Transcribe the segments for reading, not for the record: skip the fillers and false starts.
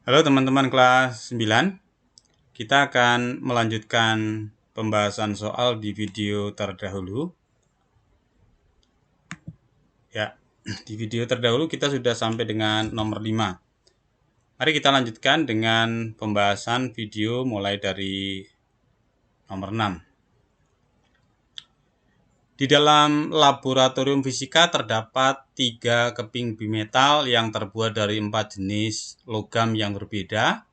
Halo teman-teman kelas 9. Kita akan melanjutkan pembahasan soal di video terdahulu. Ya, di video terdahulu kita sudah sampai dengan nomor 5. Mari kita lanjutkan dengan pembahasan video mulai dari nomor 6. Di dalam laboratorium fisika terdapat 3 keping bimetal yang terbuat dari 4 jenis logam yang berbeda,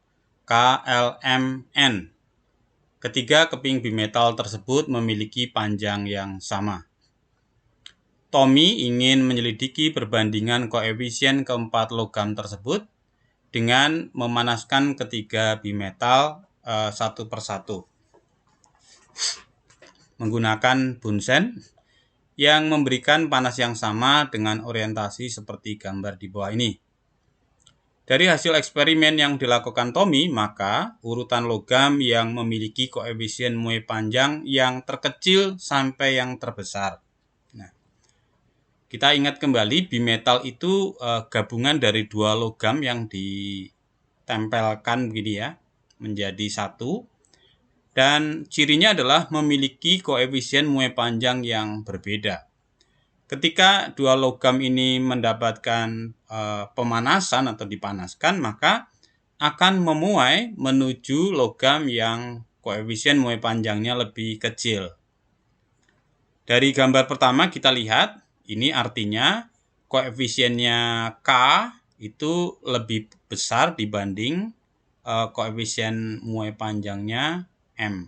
K, L, M, N. Ketiga keping bimetal tersebut memiliki panjang yang sama. Tommy ingin menyelidiki perbandingan koefisien keempat logam tersebut dengan memanaskan ketiga bimetal satu persatu menggunakan Bunsen yang memberikan panas yang sama dengan orientasi seperti gambar di bawah ini. Dari hasil eksperimen yang dilakukan Tommy, maka urutan logam yang memiliki koefisien muai panjang yang terkecil sampai yang terbesar. Nah, kita ingat kembali bimetal itu gabungan dari dua logam yang ditempelkan begini ya, menjadi satu. Dan cirinya adalah memiliki koefisien muai panjang yang berbeda. Ketika dua logam ini mendapatkan pemanasan atau dipanaskan, maka akan memuai menuju logam yang koefisien muai panjangnya lebih kecil. Dari gambar pertama kita lihat, ini artinya koefisiennya K itu lebih besar dibanding koefisien muai panjangnya M.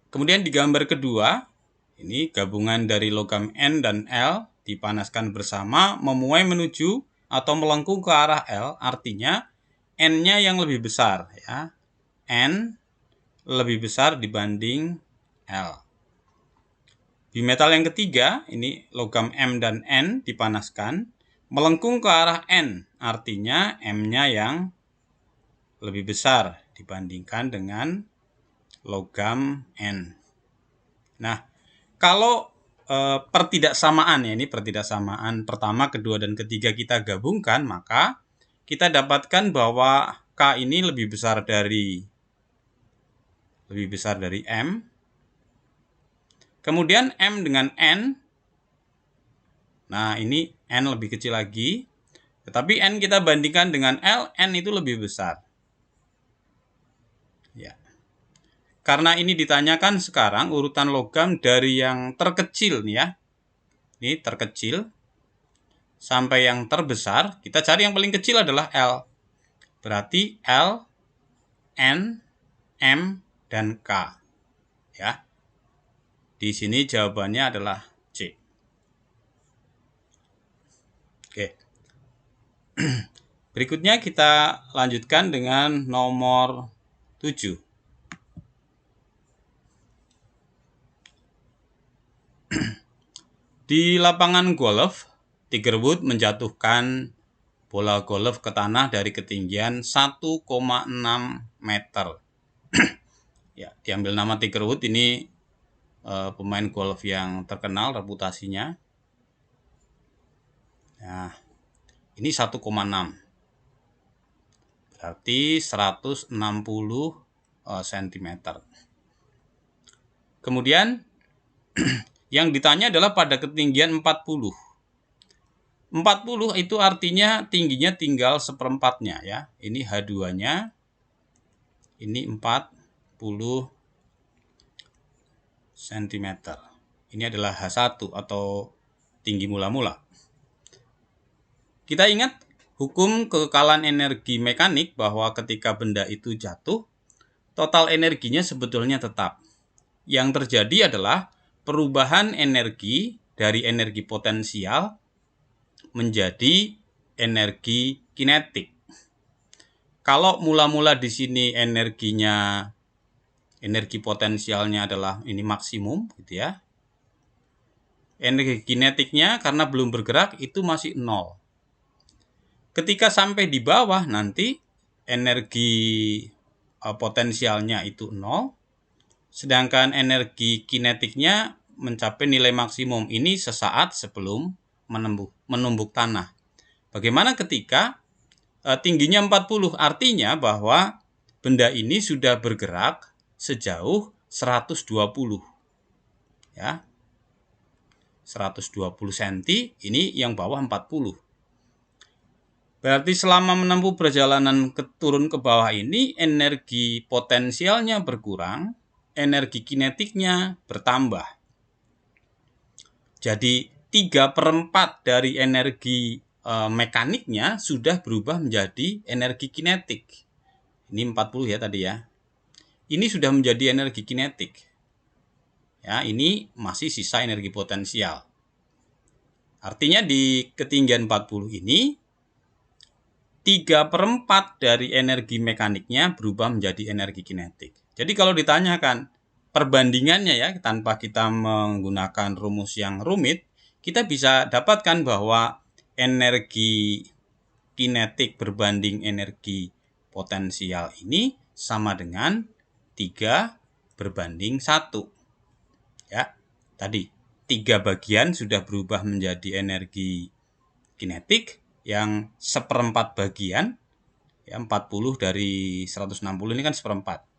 Kemudian di gambar kedua, ini gabungan dari logam N dan L dipanaskan bersama memuai menuju atau melengkung ke arah L, artinya N-nya yang lebih besar ya. N lebih besar dibanding L. Bimetal yang ketiga, ini logam M dan N dipanaskan melengkung ke arah N, artinya M-nya yang lebih besar dibandingkan dengan logam N. Nah, kalau pertidaksamaan ya, ini pertidaksamaan pertama, kedua, dan ketiga kita gabungkan, maka kita dapatkan bahwa K ini lebih besar dari M. Kemudian M dengan N. Nah, ini N lebih kecil lagi. Tetapi N kita bandingkan dengan L, N itu lebih besar. Ya. Karena ini ditanyakan sekarang urutan logam dari yang terkecil nih ya. Ini terkecil sampai yang terbesar, kita cari yang paling kecil adalah L. Berarti L, N, M, dan K. Ya. Di sini jawabannya adalah C. Oke. Berikutnya kita lanjutkan dengan nomor 7. Di lapangan golf, Tiger Woods menjatuhkan bola golf ke tanah dari ketinggian 1,6 meter. Ya, diambil nama Tiger Woods, ini pemain golf yang terkenal reputasinya. Nah, ini 1,6. Berarti 160 cm. Kemudian yang ditanya adalah pada ketinggian 40. 40 itu artinya tingginya tinggal seperempatnya ya. Ini H2-nya. Ini 40 cm. Ini adalah H1 atau tinggi mula-mula. Kita ingat hukum kekekalan energi mekanik bahwa ketika benda itu jatuh, total energinya sebetulnya tetap. Yang terjadi adalah perubahan energi dari energi potensial menjadi energi kinetik. Kalau mula-mula di sini energi potensialnya adalah ini maksimum gitu ya. Energi kinetiknya karena belum bergerak itu masih 0. Ketika sampai di bawah nanti energi potensialnya itu 0. Sedangkan energi kinetiknya mencapai nilai maksimum ini sesaat sebelum menumbuk tanah. Bagaimana ketika tingginya 40? Artinya bahwa benda ini sudah bergerak sejauh 120. Ya. 120 cm, ini yang bawah 40. Berarti selama menempuh perjalanan turun ke bawah ini, energi potensialnya berkurang, energi kinetiknya bertambah. Jadi 3/4 dari energi mekaniknya sudah berubah menjadi energi kinetik. Ini 40 ya tadi ya. Ini sudah menjadi energi kinetik. Ya, ini masih sisa energi potensial. Artinya di ketinggian 40 ini 3/4 dari energi mekaniknya berubah menjadi energi kinetik. Jadi kalau ditanyakan perbandingannya ya, tanpa kita menggunakan rumus yang rumit, kita bisa dapatkan bahwa energi kinetik berbanding energi potensial ini sama dengan 3/1. Ya, tadi 3 bagian sudah berubah menjadi energi kinetik, yang 1/4 bagian, ya 40 dari 160 ini kan 1/4,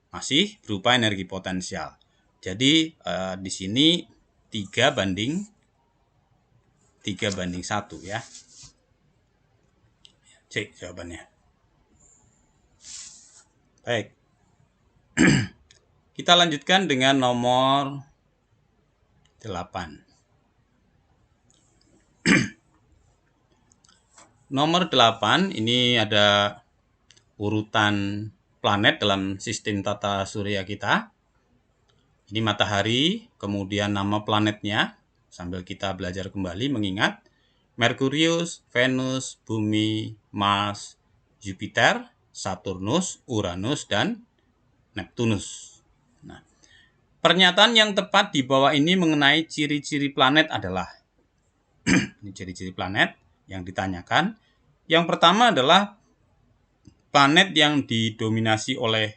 masih berupa energi potensial. Jadi di sini 3/1 ya. C jawabannya. Baik. Kita lanjutkan dengan nomor 8. Nomor 8 ini ada urutan planet dalam sistem tata surya kita. Ini matahari, kemudian nama planetnya, sambil kita belajar kembali mengingat Merkurius, Venus, Bumi, Mars, Jupiter, Saturnus, Uranus, dan Neptunus. Nah, pernyataan yang tepat di bawah ini mengenai ciri-ciri planet adalah ini ciri-ciri planet yang ditanyakan. Yang pertama adalah planet yang didominasi oleh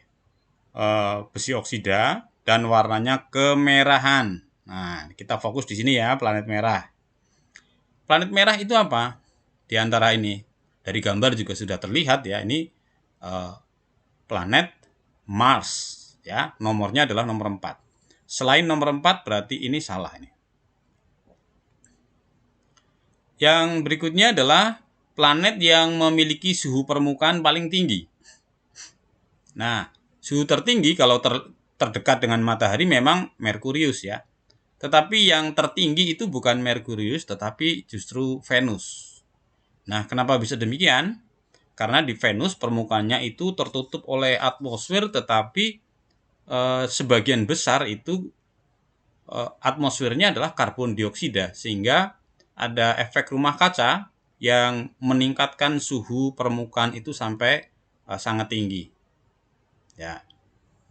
besi oksida dan warnanya kemerahan. Nah, kita fokus di sini ya, planet merah. Planet merah itu apa? Di antara ini, dari gambar juga sudah terlihat ya, ini planet Mars ya, nomornya adalah nomor 4. Selain nomor 4 berarti ini salah ini. Yang berikutnya adalah planet yang memiliki suhu permukaan paling tinggi. Nah, suhu tertinggi kalau terdekat dengan matahari memang Merkurius ya. Tetapi yang tertinggi itu bukan Merkurius, tetapi justru Venus. Nah, kenapa bisa demikian? Karena di Venus permukaannya itu tertutup oleh atmosfer, tetapi sebagian besar itu atmosfernya adalah karbon dioksida, sehingga ada efek rumah kaca yang meningkatkan suhu permukaan itu sampai sangat tinggi. Ya,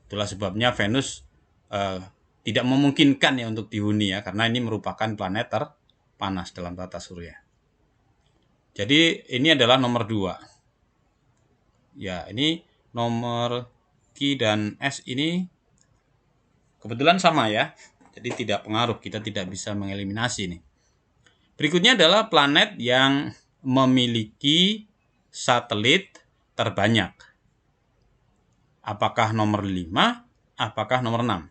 itulah sebabnya Venus tidak memungkinkan ya untuk dihuni ya, karena ini merupakan planet terpanas dalam tata surya. Jadi ini adalah nomor 2. Ya, ini nomor Q dan S ini kebetulan sama ya. Jadi tidak pengaruh, kita tidak bisa mengeliminasi nih. Berikutnya adalah planet yang memiliki satelit terbanyak. Apakah nomor 5? Apakah nomor 6?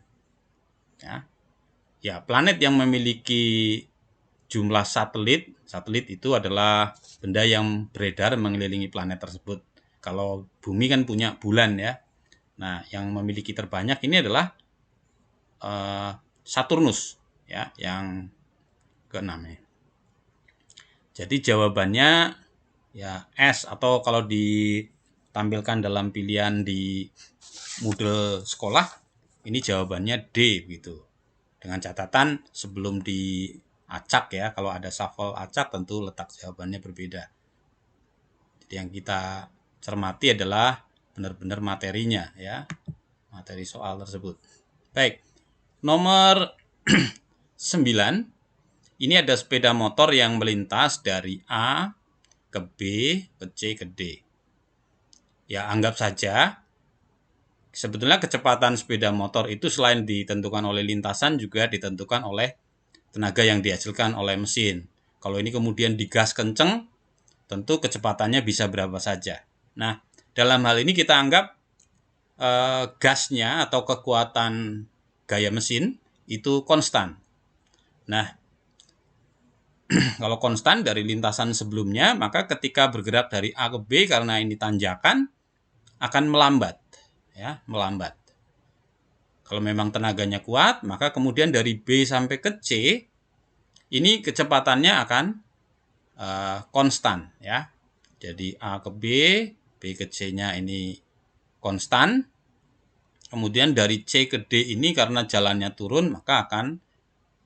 Ya, planet yang memiliki jumlah satelit itu adalah benda yang beredar mengelilingi planet tersebut. Kalau bumi kan punya bulan ya. Nah, yang memiliki terbanyak ini adalah Saturnus ya, yang ke-6 ya. Jadi jawabannya ya S, atau kalau ditampilkan dalam pilihan di Moodle sekolah ini jawabannya D gitu. Dengan catatan sebelum diacak ya, kalau ada shuffle acak tentu letak jawabannya berbeda. Jadi yang kita cermati adalah benar-benar materinya ya, materi soal tersebut. Baik, nomor 9, ini ada sepeda motor yang melintas dari A ke B ke C ke D. Ya, anggap saja sebetulnya kecepatan sepeda motor itu selain ditentukan oleh lintasan juga ditentukan oleh tenaga yang dihasilkan oleh mesin. Kalau ini kemudian digas kenceng, tentu kecepatannya bisa berapa saja. Nah, dalam hal ini kita anggap gasnya atau kekuatan gaya mesin itu konstan. Nah, kalau konstan dari lintasan sebelumnya, maka ketika bergerak dari A ke B karena ini tanjakan akan melambat, ya, melambat. Kalau memang tenaganya kuat, maka kemudian dari B sampai ke C ini kecepatannya akan konstan, ya. Jadi A ke B, B ke C-nya ini konstan. Kemudian dari C ke D ini karena jalannya turun, maka akan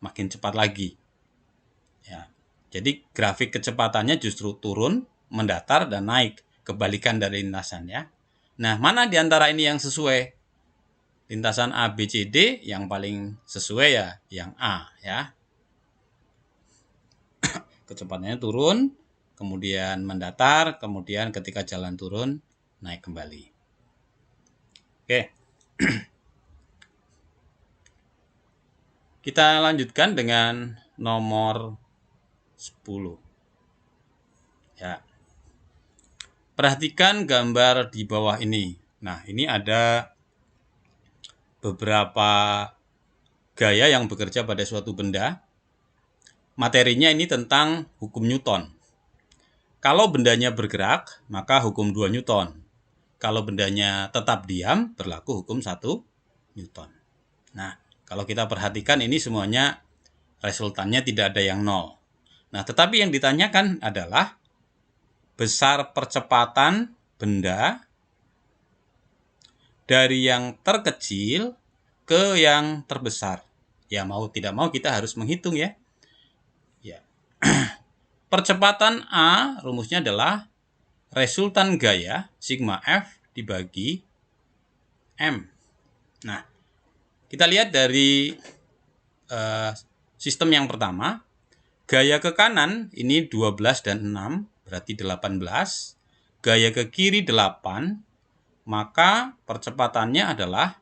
makin cepat lagi. Ya. Jadi grafik kecepatannya justru turun, mendatar, dan naik. Kebalikan dari lintasan, ya. Nah, mana di antara ini yang sesuai? Lintasan A, B, C, D yang paling sesuai ya yang A, ya. Kecepatannya turun, kemudian mendatar, kemudian ketika jalan turun, naik kembali. Oke. Kita lanjutkan dengan nomor 10. Ya. Perhatikan gambar di bawah ini. Nah, ini ada beberapa gaya yang bekerja pada suatu benda. Materinya ini tentang hukum Newton. Kalau bendanya bergerak, maka hukum 2 Newton. Kalau bendanya tetap diam, berlaku hukum 1 Newton. Nah, kalau kita perhatikan ini semuanya resultannya tidak ada yang 0. Nah, tetapi yang ditanyakan adalah besar percepatan benda dari yang terkecil ke yang terbesar. Ya, mau tidak mau kita harus menghitung, ya. Ya. Percepatan A rumusnya adalah resultan gaya sigma F dibagi M. Nah, kita lihat dari sistem yang pertama. Gaya ke kanan ini 12 dan 6, berarti 18. Gaya ke kiri 8, maka percepatannya adalah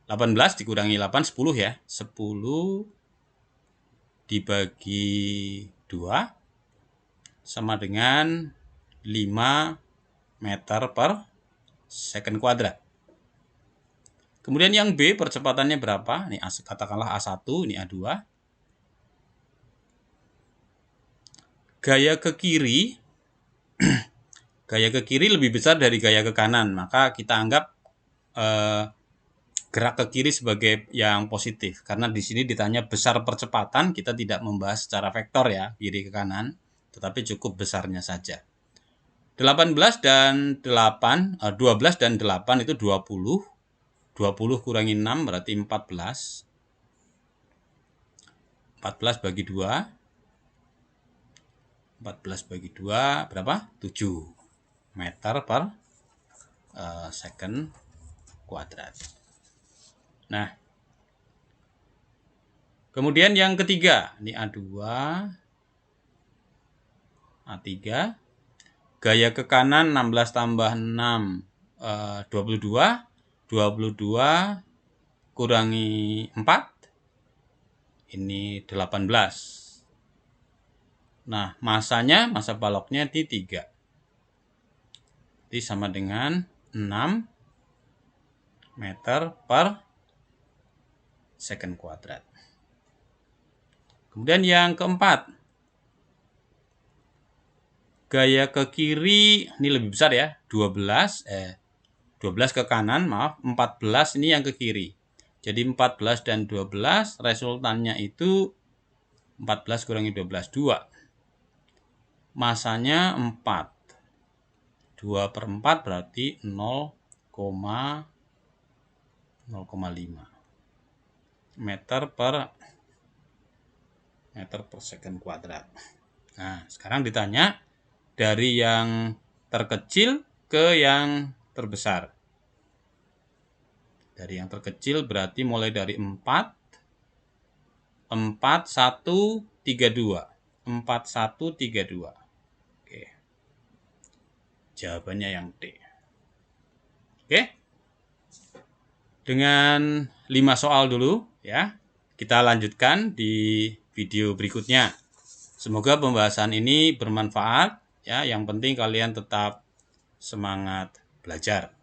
18 dikurangi 8, 10 ya. 10 dibagi 2 sama dengan 5 meter per second kuadrat. Kemudian yang B percepatannya berapa? Ini katakanlah A1, ini A2. Gaya ke kiri gaya ke kiri lebih besar dari gaya ke kanan, maka kita anggap gerak ke kiri sebagai yang positif. Karena di sini ditanya besar percepatan, kita tidak membahas secara vektor ya, kiri ke kanan, tetapi cukup besarnya saja. 12 dan 8 itu 20. 20 kurangi 6 berarti 14. 14 bagi 2. 14 bagi 2 berapa? 7 meter per second kuadrat. Nah, kemudian yang ketiga, ini A2, A3. Gaya ke kanan 16 tambah 6, 22. 22 kurangi 4, ini 18. Nah, masa baloknya di 3. Jadi sama dengan 6 meter per second kuadrat. Kemudian yang keempat, gaya ke kiri ini lebih besar ya, 12 ke kanan, 14 ini yang ke kiri. Jadi 14 dan 12 resultannya itu 14 kurangi 12, 2. Masanya 4. 2 per 4 berarti 0,5 meter per second kuadrat. Nah, sekarang ditanya dari yang terkecil ke yang terbesar. Dari yang terkecil berarti mulai dari 4, 1, 3, 2. 4, 1, 3, 2. Oke. Jawabannya yang D. Oke. Dengan 5 soal dulu ya. Kita lanjutkan di video berikutnya. Semoga pembahasan ini bermanfaat ya. Yang penting kalian tetap semangat belajar.